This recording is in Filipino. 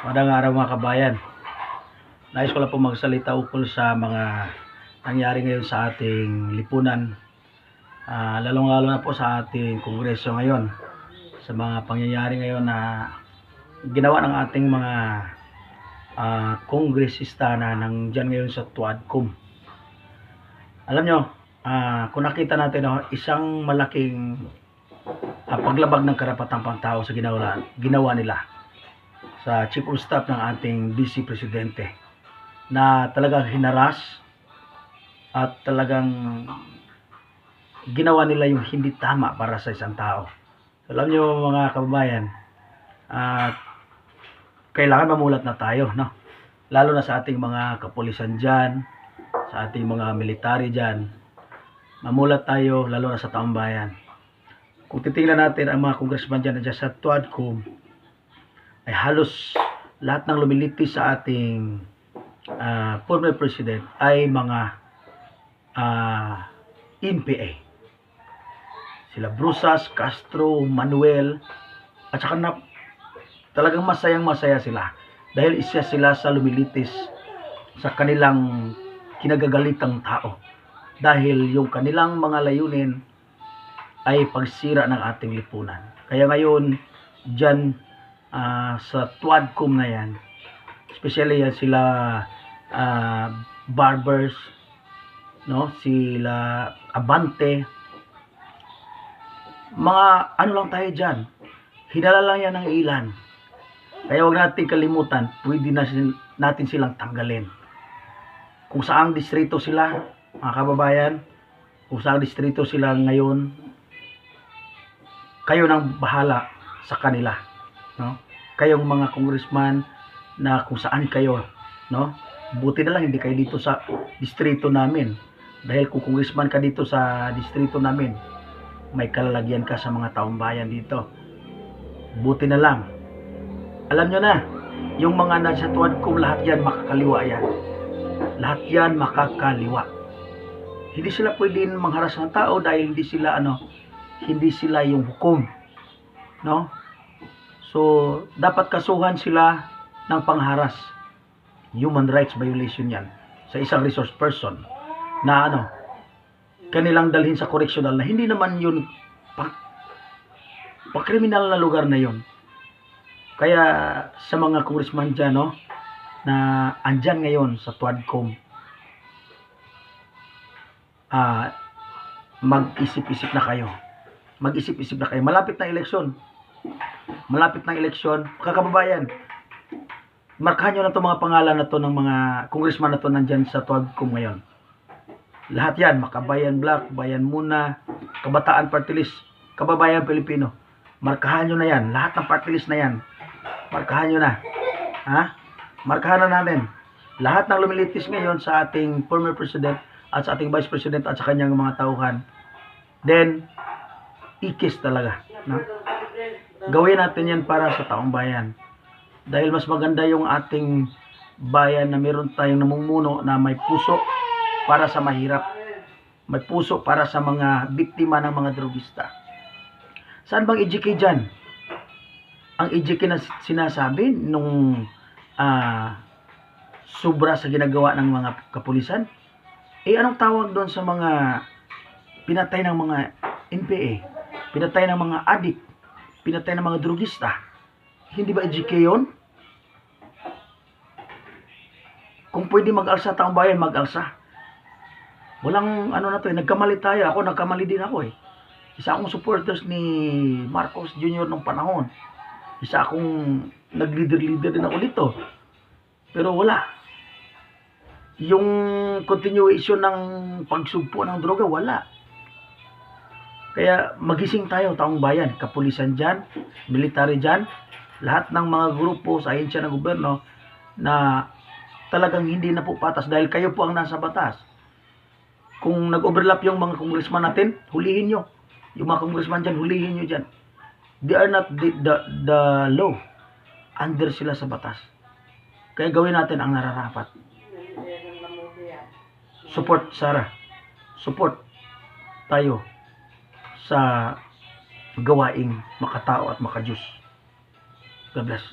Magandang araw mga kabayan. Nais ko lang po magsalita ukol sa mga nangyari ngayon sa ating lipunan, lalong-lalo na po sa ating kongreso ngayon, sa mga pangyayari ngayon na ginawa ng ating mga kongresista na nandyan ngayon sa Tuadcom. Alam nyo, kung nakita natin isang malaking paglabag ng karapatang pangtao sa ginawa nila sa Chief of Staff ng ating Vice Presidente, na talagang hinaras at talagang ginawa nila yung hindi tama para sa isang tao. Alam nyo mga kababayan, kailangan mamulat na tayo, no? Lalo na sa ating mga kapulisan dyan, sa ating mga military dyan. Mamulat tayo, lalo na sa taong bayan. Kung titingnan natin ang mga congressman dyan sa Tuadcom, ay halos lahat ng lumilitis sa ating former president ay mga NPA. Sila Brusas, Castro, Manuel, at saka talagang masayang-masaya sila dahil isa sila sa lumilitis sa kanilang kinagagalitang tao, dahil yung kanilang mga layunin ay pagsira ng ating lipunan. Kaya ngayon dyan sa Tuadcom na yan, especially yan sila Barbers, no, sila Abante, mga ano lang tayo dyan, hinala lang yan ng ilan. Kaya wag natin kalimutan, pwede natin silang tanggalin. Kung saang distrito sila, mga kababayan, kung saang distrito sila ngayon, kayo nang bahala sa kanila, no? Kayong mga congressman na kung saan kayo, no? Buti na lang hindi kayo dito sa distrito namin, dahil kung congressman ka dito sa distrito namin, may kalalagyan ka sa mga taong bayan dito. Buti na lang, alam nyo na, yung mga nasa Tuadcom, lahat yan makakaliwa yan. Lahat yan makakaliwa. Hindi sila pwedeng mangharas ng tao dahil hindi sila yung hukom, no? So dapat kasuhan sila ng pangharas, human rights violation yan sa isang resource person na kanilang dalhin sa correctional, na hindi naman yun kriminal na lugar na yun. Kaya sa mga congressman dyan, no, na andyan ngayon sa Tuadcom, mag-isip-isip na kayo. Mag-isip-isip na kayo. Malapit na eleksyon. Malapit na eleksyon. Kakababayan, markahan nyo na itong mga pangalan na to ng mga congressman na to nandyan sa Tuadcom ngayon. Lahat yan, Makabayan Black, Bayan Muna, Kabataan Party List, Kababayan Pilipino. Markahan nyo na yan. Lahat ng party list na yan, markahan nyo na. Markahan na natin. Lahat ng lumilitis ngayon sa ating former president at sa ating vice president at sa kanyang mga tauhan, then ikis talaga, no? Gawin natin yan para sa taong bayan, dahil mas maganda yung ating bayan na meron tayong namumuno na may puso para sa mahirap, may puso para sa mga biktima ng mga drogista. Saan bang EJK dyan? Ang EJK na sinasabi nung sobra sa ginagawa ng mga kapulisan, anong tawag doon sa mga pinatay ng mga NPA, pinatay ng mga adik, pinatay ng mga drogista? Hindi ba EJK yun? Kung pwede mag-alsa taong bayan, mag-alsa. Walang na to, nagkamali tayo. Nagkamali din ako. Isa akong supporters ni Marcos Jr. nung panahon. Isa akong nag-leader din ako dito. Pero wala. Yung continuation ng pagsugpo ng droga, wala. Kaya magising tayo, taong bayan, kapulisan dyan, military dyan, lahat ng mga grupo sa ahensya ng gobyerno na talagang hindi na po patas, dahil kayo po ang nasa batas. Kung nag-overlap yung mga congressman natin, hulihin nyo. Yung mga congressman dyan, hulihin nyo dyan. They are not the law. Under sila sa batas. Kaya gawin natin ang nararapat. Support, Sarah. Support tayo sa gawaing makatao at makajus. God bless.